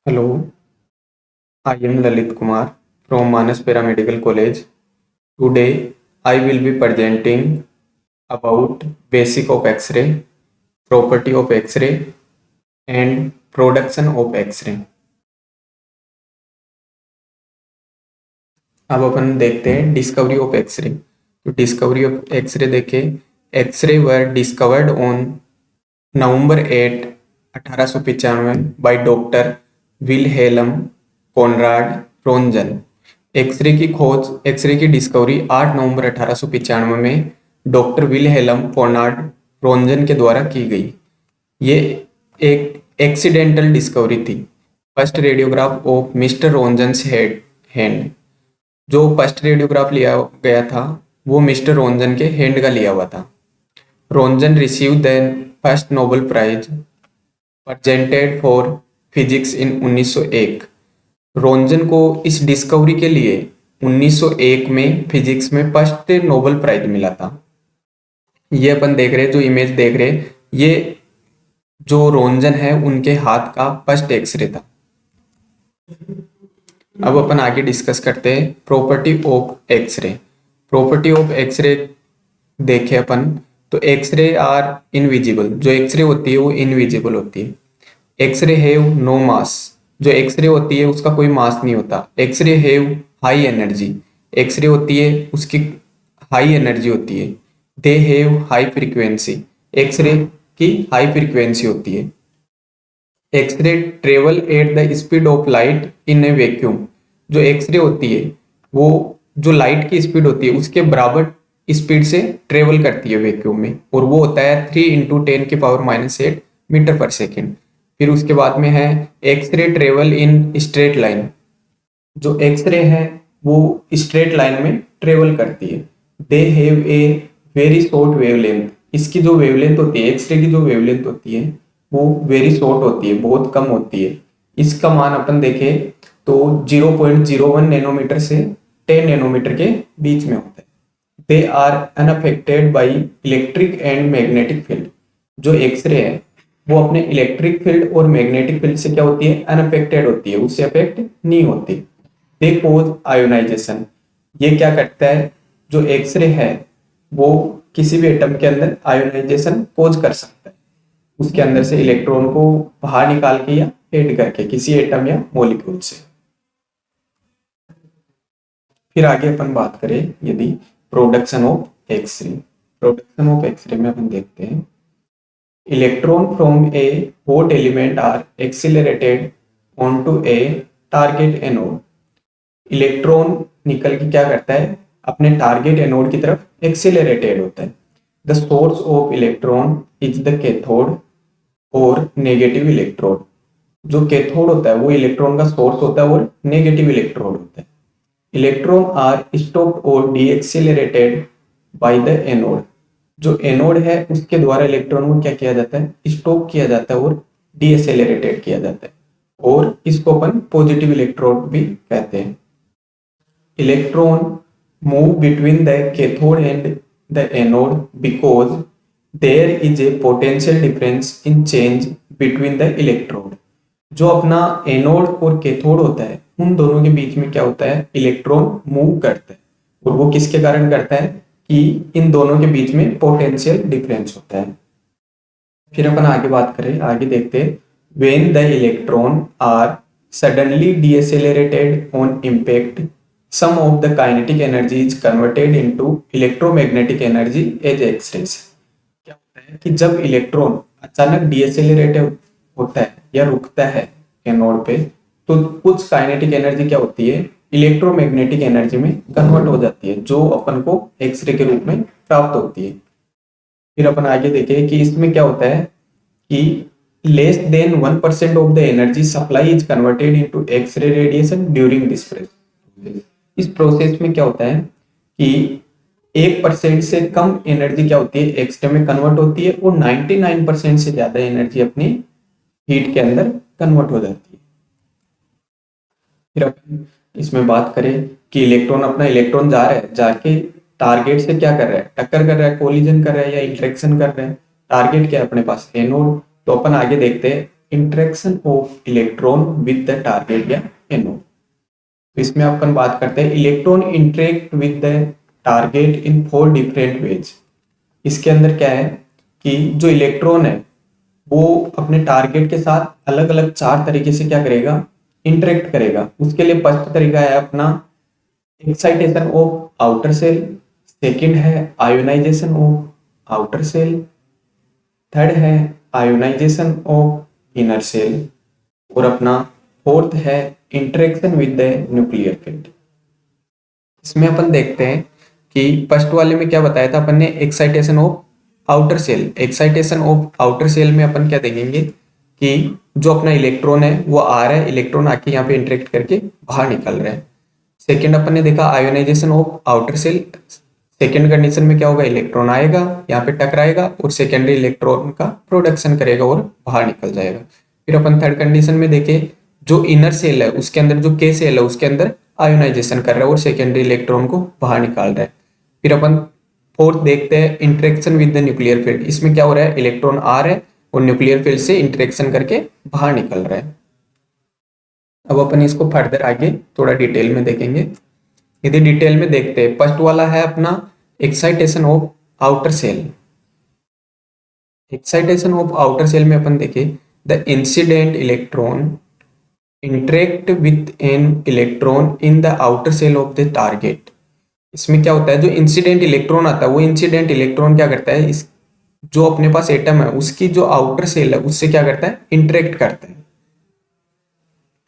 Hello, I am Lalit Kumar from Manas Paramedical College. Today I will be presenting about basic of X-ray, property of X-ray and production of X-ray. अब अपन देखते हैं discovery of X ray. तो discovery of x ray देखें, X ray were discovered on November 8, 1895 by doctor Wilhelm Conrad Roentgen. X ray की discovery 8 नवंबर 1895 में doctor Wilhelm Conrad Röntgen के द्वारा की गई। ये एक एक्सीडेंटल डिस्कवरी थी। First radiograph of mister Roentgen's hand, जो फर्स्ट रेडियोग्राफ लिया गया था वो मिस्टर रोंजन के हैंड का लिया हुआ था। Roentgen receive the first Nobel prize presented for physics in 1901। Roentgen को इस डिस्कवरी के लिए 1901 में फिजिक्स में फर्स्ट नोबेल प्राइज मिला था। ये अपन देख रहे, जो इमेज देख रहे, ये जो रोंजन है उनके हाथ का फर्स्ट एक्सरे था। अब अपन आगे डिस्कस करते हैं property of X-ray. Property of x ray देखें अपन, तो एक्सरे आर इनविजिबल। जो एक्सरे होती है वो इनविजिबल होती है। X-ray have no mass. जो एक्सरे होती है उसका कोई मास नहीं होता। X-ray have high energy. X-ray होती है उसकी हाई एनर्जी होती है। They have high frequency. X-ray की हाई फ्रीक्वेंसी होती है। X-ray travel at the speed of light in a vacuum. जो एक्सरे होती है वो जो लाइट की स्पीड होती है उसके बराबर स्पीड से ट्रेवल करती है वैक्यूम में, और वो होता है 3 × 10⁻⁸ मीटर पर सेकेंड। फिर उसके बाद में है X-ray travel in straight line. जो एक्सरे है वो स्ट्रेट लाइन में ट्रेवल करती है। They have a very short wavelength. इसकी जो वेवलेंथ होती है, एक्सरे की जो वेवलेंथ होती है वो वेरी शॉर्ट होती है, बहुत कम होती है। इसका मान अपन देखें तो 0.01 नैनोमीटर से 10 नैनोमीटर के बीच में होता है। They are unaffected by electric and magnetic field. जो एक्सरे है वो अपने इलेक्ट्रिक फील्ड और मैग्नेटिक फील्ड से क्या होती है, अनअफेक्टेड होती है, उससे अफेक्ट नहीं होती। दे कोज आयोनाइजेशन। ये क्या करता है, जो एक्सरे है वो किसी भी एटम के अंदर आयोनाइजेशन कोज कर सकता है। उसके अंदर से इलेक्ट्रॉन को बाहर निकाल के या ऐड करके किसी एटम या मॉलिक्यूल से। फिर आगे अपन बात करें यदि production of X-ray. Production of X-ray में अपन देखते हैं electron from a hot element are accelerated onto a target anode. Electron निकल के क्या करता है, अपने टारगेट एनोड की तरफ एक्सिलरेटेड होता है। The source of electron is the cathode और नेगेटिव इलेक्ट्रोड। जो कैथोड होता है वो इलेक्ट्रॉन का सोर्स होता है और नेगेटिव इलेक्ट्रोड होता है। इलेक्ट्रॉन आर स्टॉप्ड और D accelerated by the anode. जो एनोड है उसके द्वारा इलेक्ट्रॉन को क्या किया जाता है, स्टॉप किया जाता है और डी एक्सिलरेटेड किया जाता है, और इसको अपन पॉजिटिव इलेक्ट्रोड भी कहते हैं। Electron move between the cathode and the anode because there is a potential difference in change between the electrode. जो अपना एनोड और कैथोड होता है उन दोनों के बीच में क्या होता है, इलेक्ट्रॉन मूव करता है, और वो किसके कारण करता है कि इन दोनों के बीच में पोटेंशियल डिफरेंस होता है। फिर अपन आगे बात करें, आगे देखते हैं when the electron are suddenly decelerated on impact some of the kinetic energy is converted into electromagnetic energy as X rays. क्या होता है कि जब इलेक्ट्रॉन अचानक डीएसेलरेट होता है या रुकता है एनोड पे, तो कुछ काइनेटिक एनर्जी क्या होती है, इलेक्ट्रोमैग्नेटिक एनर्जी में कन्वर्ट हो जाती है, जो अपन को एक्सरे के रूप में प्राप्त होती है। फिर अपन आगे देखें कि इसमें क्या होता है कि less than 1% of the energy supply is converted into X-ray radiation during this process. इस प्रोसेस में क्या होता है कि 1% से कम एनर्जी क्या होती है, एक्सरे में कन्वर्ट होती है, और 99% से ज्यादा एनर्जी अपनी हीट के अंदर कन्वर्ट हो जाती है। फिर अपन इसमें बात करें कि इलेक्ट्रॉन अपना इलेक्ट्रॉन जा रहा है, जाके टारगेट से क्या कर रहा है, टक्कर कर रहा है, कोलिजन कर रहा है या इंटरेक्शन कर रहा है। टारगेट क्या है अपने पास, एनोड। तो अपन आगे देखते हैं interaction of electron with the target या एनोड। तो इसमें अपन बात करते हैं electron interact with the target in 4 different ways. इसके अंदर क्या है कि जो इलेक्ट्रॉन है वो अपने टारगेट के साथ अलग अलग 4 तरीके से क्या करेगा, इंटरेक्ट करेगा। उसके लिए फर्स्ट तरीका है अपना excitation of outer shell, second है ionisation of outer shell, third है आयोनाइजेशन ऑफ इनर सेल, और अपना फोर्थ है interaction with the nuclear field. इसमें अपन देखते हैं कि फर्स्ट वाले में क्या बताया था अपन ने, excitation of outer shell. Excitation of outer shell में अपन क्या देखेंगे कि जो अपना इलेक्ट्रॉन है वो आ रहा है, इलेक्ट्रॉन आके यहाँ पे इंटरेक्ट करके बाहर निकल रहा है। सेकेंड अपन ने देखा ionisation of outer shell. Second condition में क्या होगा, इलेक्ट्रॉन आएगा यहाँ पे टकराएगा और सेकेंडरी इलेक्ट्रॉन का प्रोडक्शन करेगा और बाहर निकल जाएगा। फिर अपन थर्ड कंडीशन में देखे जो इनर सेल है उसके अंदर जो के सेल है उसके अंदर आयोनाइजेशन कर रहा है और सेकेंडरी इलेक्ट्रॉन को बाहर निकाल रहा है। फिर अपन फोर्थ देखते हैं interaction with the nuclear field. इसमें क्या हो रहा है, इलेक्ट्रॉन आ रहा है और न्यूक्लियर फील्ड से इंटरेक्शन करके बाहर निकल रहा है। अब अपन इसको फर्दर आगे थोड़ा डिटेल में देखेंगे। यदि डिटेल में देखते हैं, फर्स्ट वाला है अपना excitation of outer shell. Excitation of outer shell में अपन देखें the incident electron interact with an electron in the outer shell of the target. इसमें क्या होता है, जो इंसिडेंट इलेक्ट्रॉन आता है वो इंसिडेंट इलेक्ट्रॉन क्या करता है, इस जो अपने पास एटम है उसकी जो आउटर सेल है उससे क्या करता है, इंटरेक्ट करता है।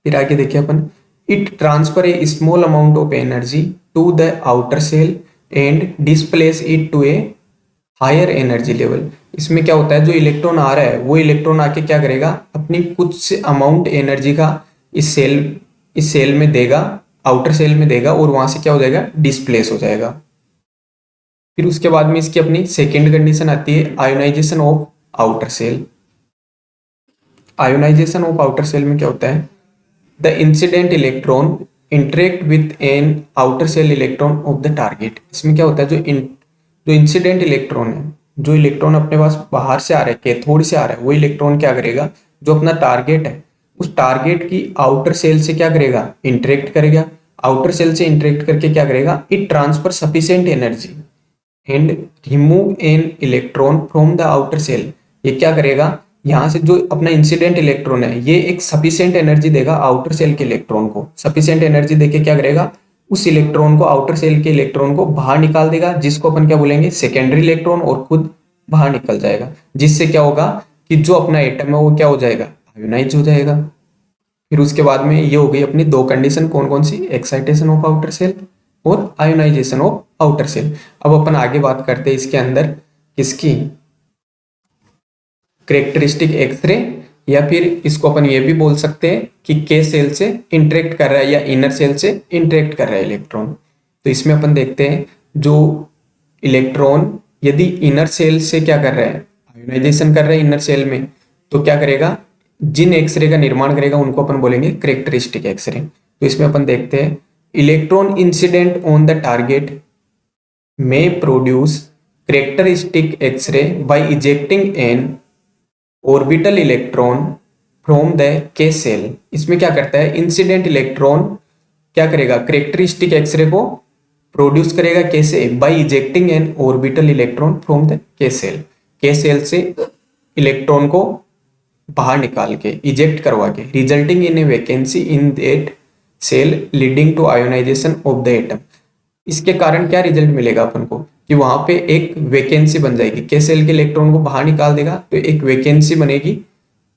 फिर आगे देखिए अपन, it transfer a small amount of energy to the outer shell and displace it to a higher energy level. इसमें क्या होता है, जो इलेक्ट्रॉन आ रहा है वो इलेक्ट्रॉन आके क्या करेगा, अपनी कुछ अमाउंट एनर्जी का इस सेल में देगा, आउटर सेल में देगा और वहां से क्या हो जाएगा, डिस्प्लेस हो जाएगा। फिर उसके बाद में इसकी अपनी सेकेंड कंडीशन आती है ionisation of outer shell. Ionisation of outer shell में क्या होता है, the incident electron interact with an outer shell electron of the target. इसमें क्या होता है, जो इंसिडेंट इलेक्ट्रॉन है, जो इलेक्ट्रॉन अपने पास बाहर से आ रहा है, कैथोड से आ रहा है, वो इलेक्ट्रॉन क्या करेगा, जो अपना टारगेट है उस टारगेट की आउटर सेल से क्या करेगा, इंटरेक्ट करेगा। आउटर सेल से इंटरेक्ट करके क्या करेगा, it transfer sufficient energy and remove an electron from the outer shell. ये क्या करेगा, यहाँ से जो अपना इंसिडेंट इलेक्ट्रॉन है ये एक सफिशिएंट एनर्जी देगा आउटर सेल के इलेक्ट्रॉन को। सफिशिएंट एनर्जी देके क्या करेगा, उस इलेक्ट्रॉन को, आउटर सेल के इलेक्ट्रॉन को बाहर निकाल देगा, जिसको अपन क्या बोलेंगे, सेकेंडरी इलेक्ट्रॉन, और खुद बाहर निकल जाएगा। जिससे क्या होगा कि जो अपना एटम है वो क्या हो जाएगा, आयोनाइज हो जाएगा। फिर उसके बाद में ये हो गई अपनी दो कंडीशन, कौन कौन सी, एक्साइटेशन ऑफ आउटर सेल और आयोनाइजेशन ऑफ आउटर सेल। अब अपन आगे बात करते हैं इसके अंदर किसकी, कैरेक्टरिस्टिक एक्सरे, या फिर इसको अपन ये भी बोल सकते हैं कि के सेल से इंटरेक्ट कर रहा है या इनर सेल से इंटरेक्ट कर रहा है इलेक्ट्रॉन। तो इसमें अपन देखते हैं जो इलेक्ट्रॉन यदि इनर सेल से क्या कर रहा है, आयोनाइजेशन कर रहा है इनर सेल में, तो क्या करेगा, जिन एक्सरे का निर्माण करेगा उनको अपन बोलेंगे कैरेक्टरिस्टिक एक्सरे। तो इसमें अपन देखते हैं electron incident on the target में produce characteristic X ray by ejecting an orbital electron from the K shell. इसमें क्या करता है, इंसिडेंट इलेक्ट्रॉन क्या करेगा, कैरेक्टरिस्टिक एक्सरे को प्रोड्यूस करेगा, कैसे, by ejecting an orbital electron from the K shell. K shell से इलेक्ट्रॉन को बाहर निकाल के, इजेक्ट करवा के, resulting in a vacancy in that shell leading to ionization of the atom. इसके कारण क्या रिजल्ट मिलेगा अपन को कि वहां पे एक वैकेंसी बन जाएगी, के सेल के इलेक्ट्रॉन को बाहर निकाल देगा तो एक वैकेंसी बनेगी,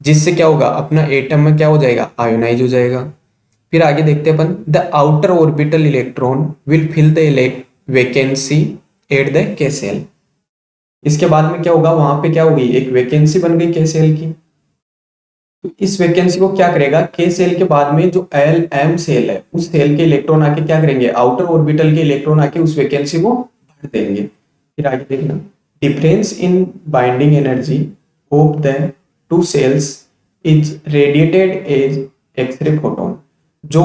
जिससे क्या होगा, अपना एटम में क्या हो जाएगा, आयोनाइज हो जाएगा। फिर आगे देखते हैं अपन, the outer orbital electron will fill the vacancy at the K shell. इसके बाद में क्या होगा, वहां पे क्या होगी, एक वैकेंसी बन गई के सेल की। तो इस वैकेंसी को क्या करेगा, के सेल के बाद में जो एल एम सेल है उस सेल के इलेक्ट्रॉन आके क्या करेंगे, आउटर ऑर्बिटल के इलेक्ट्रॉन आके उस वैकेंसी को भर देंगे। फिर आगे देखना, difference in binding energy of the two shells is radiated as X ray photon. जो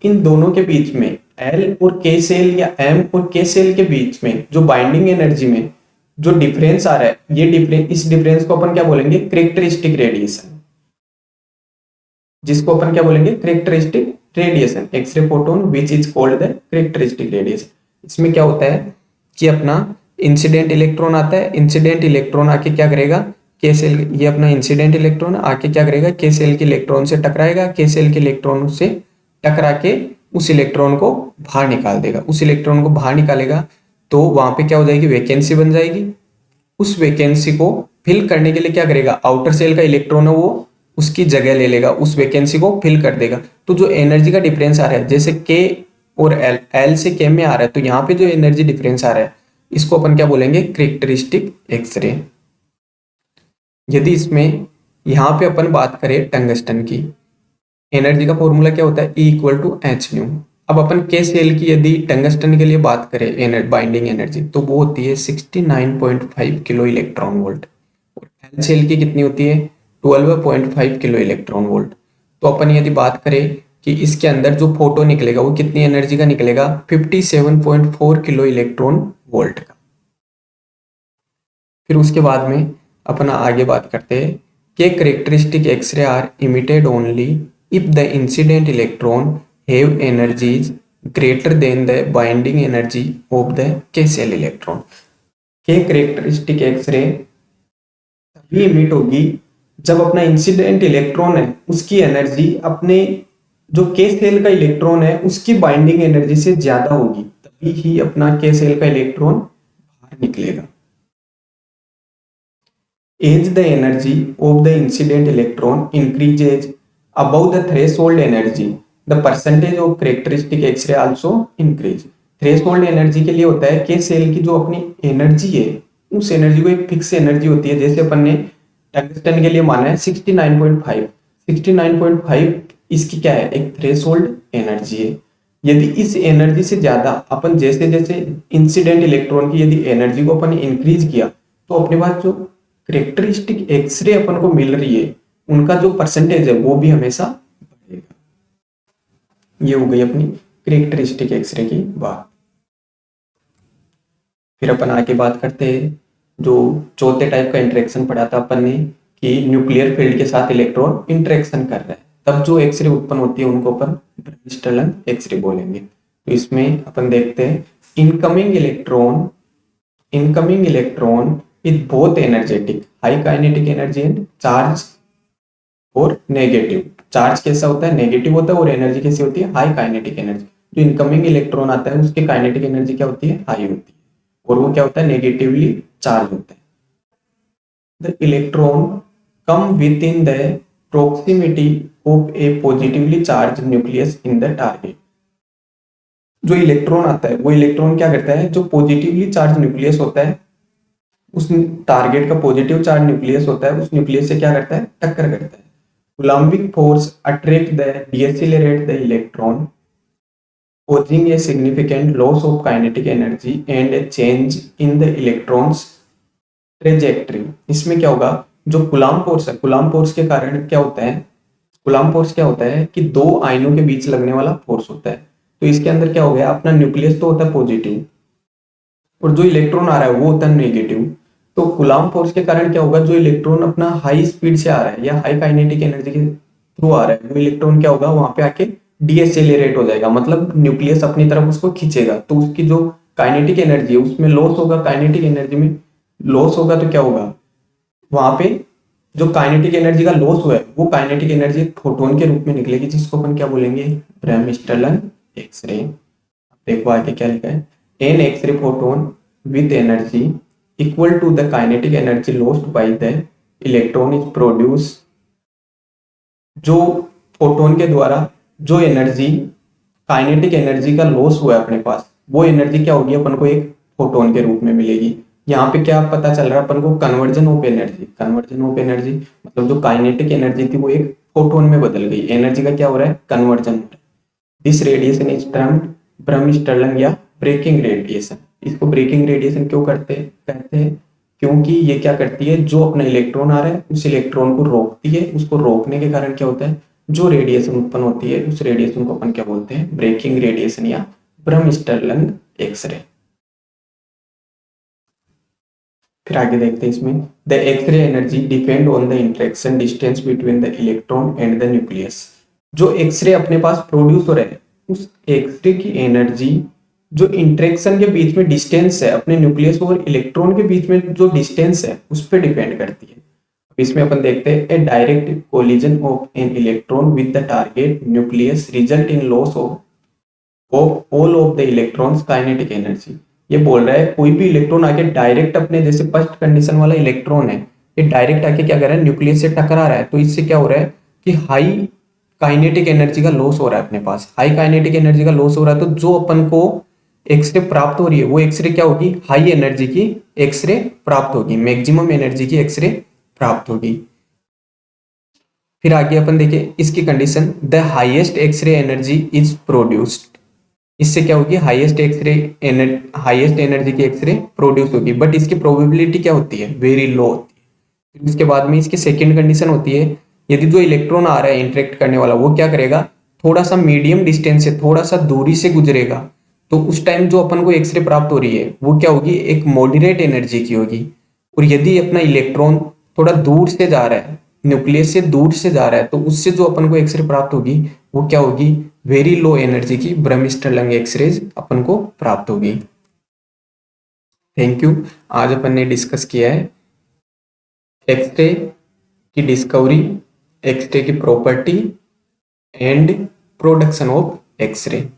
इन दोनों के बीच में एल और के सेल या एम और के सेल के बीच में जो बाइंडिंग एनर्जी में जो डिफरेंस आ रहा है, ये डिफरेंस, इस डिफरेंस को अपन क्या बोलेंगे, कैरेक्टरिस्टिक रेडिएशन। जिसको अपन क्या बोलेंगे, characteristic radiation, x ray photon which is called the characteristic radiation. इसमें क्या होता है कि अपना इंसिडेंट इलेक्ट्रॉन आता है, इंसिडेंट इलेक्ट्रॉन आके क्या करेगा, के सेल, ये अपना इंसिडेंट इलेक्ट्रॉन आके क्या करेगा, के सेल के इलेक्ट्रॉन से टकराएगा, के सेल के इलेक्ट्रॉन से टकरा के उस इलेक्ट्रॉन को बाहर निकाल देगा, उस इलेक्ट्रॉन को बाहर निकालेगा तो वहां पे क्या हो जाएगी, वैकेंसी बन जाएगी। उस वैकेंसी को फिल करने के लिए क्या करेगा, आउटर सेल का इलेक्ट्रॉन है वो उसकी जगह ले लेगा, उस वैकेंसी को फिल कर देगा। तो जो एनर्जी का डिफरेंस आ रहा है, जैसे के और एल, एल से के में आ रहा है, तो यहाँ पे जो एनर्जी डिफरेंस आ रहा है इसको अपन क्या बोलेंगे, कैरेक्टरिस्टिक एक्सरे। यदि इसमें यहाँ पे अपन बात करें टंगस्टन की, एनर्जी का फॉर्मूला क्या होता है, E=H²। अब अपन के सेल की यदि टंगस्टन के लिए बात करें बाइंडिंग एनर्जी, तो वो होती है 69.5 किलो इलेक्ट्रॉन वोल्ट, और एल सेल की कितनी होती है, 12.5 किलो इलेक्ट्रॉन वोल्ट। तो अपन यदि बात करें कि इसके अंदर जो फोटो निकलेगा वो कितनी एनर्जी का निकलेगा, 57.4 किलो इलेक्ट्रॉन वोल्ट का। फिर उसके बाद में अपन आगे बात करते हैं कि characteristic X ray are emitted only if the incident electron have energies greater than the binding energy of the K shell electron. K characteristic X ray तभी इमिट होगी जब अपना इंसिडेंट इलेक्ट्रॉन है उसकी एनर्जी अपने जो के सेल का इलेक्ट्रॉन है उसकी बाइंडिंग एनर्जी से ज्यादा होगी, तभी ही अपना के सेल का इलेक्ट्रॉन बाहर निकलेगा। As the energy of the incident electron increases above the threshold energy, the percentage of characteristic X-ray also increase। Threshold energy के लिए होता है कि सेल की जो अपनी एनर्जी है उस एनर्जी को एक फिक्स एनर्जी होती है, जैसे अपन ने टंगस्टन के लिए माना है 69.5, 69.5 इसकी क्या है, एक थ्रेशोल्ड एनर्जी है। यदि इस एनर्जी से ज्यादा अपन जैसे जैसे इंसिडेंट इलेक्ट्रॉन की यदि एनर्जी को अपन इंक्रीज किया तो अपने पास जो कैरेक्टरिस्टिक एक्सरे अपन को मिल रही है उनका जो परसेंटेज है वो भी हमेशा बढ़ेगा। ये हो गई अपनी कैरेक्टरिस्टिक एक्सरे की बात। फिर अपन आगे बात करते हैं जो चौथे टाइप का इंटरेक्शन पढ़ा था अपन ने कि न्यूक्लियर फील्ड के साथ इलेक्ट्रॉन इंटरेक्शन कर रहा है, तब जो एक्सरे उत्पन्न होती है उनको अपन ब्रह्मस्टलन एक्सरे बोलेंगे। तो इसमें अपन देखते हैं incoming electron with both energetic high kinetic energy and charge और नेगेटिव। चार्ज कैसा होता है, नेगेटिव होता है, और एनर्जी कैसी होती है, हाई काइनेटिक एनर्जी। जो इनकमिंग इलेक्ट्रॉन आता है उसकी काइनेटिक एनर्जी क्या होती है, हाई होती है, और वो क्या होता है, नेगेटिवली चार्ज होता है। The electron come with in the proximity of a positively charged nucleus in the target। जो इलेक्ट्रॉन आता है वो इलेक्ट्रॉन क्या करता है, जो पॉजिटिवली चार्ज न्यूक्लियस होता है उस टारगेट का पॉजिटिव चार्ज न्यूक्लियस होता है, उस न्यूक्लियस से क्या करता है, टक्कर करता है। Coulombic force attract the decelerate the electron causing a significant loss of kinetic energy and a change in the electrons trajectory। इसमें क्या होगा, जो कूलम्ब फोर्स है, कूलम्ब फोर्स के कारण क्या होता है, कूलम्ब फोर्स क्या होता है कि दो आयनों के बीच लगने वाला फोर्स होता है। तो इसके अंदर क्या हो गया, अपना न्यूक्लियस तो होता है पॉजिटिव और जो इलेक्ट्रॉन आ रहा है वो होता है नेगेटिव। तो कूलम्ब फोर्स के कारण क्या होगा, जो इलेक्ट्रॉन अपना हाई स्पीड से आ रहा है या हाई काइनेटिक एनर्जी के थ्रू आ रहा है वो इलेक्ट्रॉन क्या होगा, वहां पे आके डीएसेलेरेट हो जाएगा, मतलब न्यूक्लियस अपनी तरफ उसको खींचेगा। तो उसकी जो काइनेटिक एनर्जी है उसमें लॉस होगा, काइनेटिक एनर्जी में लॉस होगा। तो क्या होगा, वहां पे जो काइनेटिक एनर्जी का लॉस हुआ है वो काइनेटिक एनर्जी एक फोटोन के रूप में निकलेगी, जिसको अपन क्या बोलेंगे, ब्रह्मस्टलन एक्सरे। देखो आगे क्या लिखा है, an X ray photon with energy equal to the kinetic energy lost by the electron is produced। जो फोटोन के द्वारा जो एनर्जी काइनेटिक एनर्जी का लॉस हुआ है अपने पास, वो एनर्जी क्या होगी, अपन को एक फोटोन के रूप में मिलेगी। यहाँ पे क्या पता चल रहा है अपन को, conversion of energy. Conversion of energy मतलब जो काइनेटिक एनर्जी थी वो एक फोटोन में बदल गई, एनर्जी का क्या हो रहा है, कन्वर्जन हो रहा है। दिस रेडिएशन इज टर्म्ड ब्रह्मस्टलन या ब्रेकिंग रेडिएशन। इसको ब्रेकिंग रेडिएशन क्यों कहते हैं, क्योंकि ये क्या करती है, जो अपना इलेक्ट्रॉन आ रहा है उस इलेक्ट्रॉन को रोकती है। उसको रोकने के कारण क्या होता है, जो रेडिएशन उत्पन्न होती है उस रेडिएशन को अपन क्या बोलते हैं, ब्रेकिंग रेडिएशन या ब्रह्मस्टलन एक्सरे। फिर आगे देखते हैं इसमें, the X ray energy depend on the interaction distance between the electron and the nucleus. जो एक्सरे अपने पास प्रोड्यूस हो रहा है, उस एक्सरे की एनर्जी जो इंटरेक्शन के बीच में डिस्टेंस है, अपने न्यूक्लियस और इलेक्ट्रॉन के बीच में जो डिस्टेंस है उस पर डिपेंड करती है। इसमें अपन देखते हैं, a direct collision of an electron with the target nucleus result in loss of all of the electron's kinetic energy. ये बोल रहा है कोई भी इलेक्ट्रॉन आके डायरेक्ट अपने, जैसे फर्स्ट कंडीशन वाला इलेक्ट्रॉन है, ये डायरेक्ट आके क्या कर रहा है, न्यूक्लियस से टकरा रहा है, तो इससे क्या हो रहा है कि हाई काइनेटिक एनर्जी का लॉस हो रहा है। अपने पास हाई काइनेटिक एनर्जी का लॉस हो रहा है, तो जो अपन को एक्सरे प्राप्त हो रही है वो एक्सरे क्या होगी, हाई एनर्जी की एक्सरे प्राप्त होगी, मैक्सिमम एनर्जी की एक्सरे प्राप्त होगी। फिर आगे अपन देखें इसकी condition, the highest X ray energy is produced. इससे क्या होगी, हाईएस्ट एनर्जी की एक्सरे प्रोड्यूस होगी, बट इसकी प्रोबेबिलिटी क्या होती है, वेरी लो होती है। फिर इसके बाद में इसकी सेकंड कंडीशन होती है, यदि जो इलेक्ट्रॉन आ रहा है इंटरेक्ट करने वाला, वो क्या करेगा, थोड़ा सा मीडियम डिस्टेंस से, थोड़ा सा दूरी से गुजरेगा, तो उस टाइम जो अपन को एक्सरे प्राप्त हो रही है वो क्या होगी, एक मॉडरेट एनर्जी की होगी। और यदि अपना इलेक्ट्रॉन थोड़ा दूर से जा रहा है, न्यूक्लियस से दूर से जा रहा है, तो उससे जो अपन को एक्सरे प्राप्त होगी वो क्या होगी, वेरी लो एनर्जी की ब्रह्मिस्टर लंग एक्सरेज अपन को प्राप्त होगी। Thank you. आज अपन ने डिस्कस किया है एक्सरे की डिस्कवरी, एक्सरे की property and production of x ray.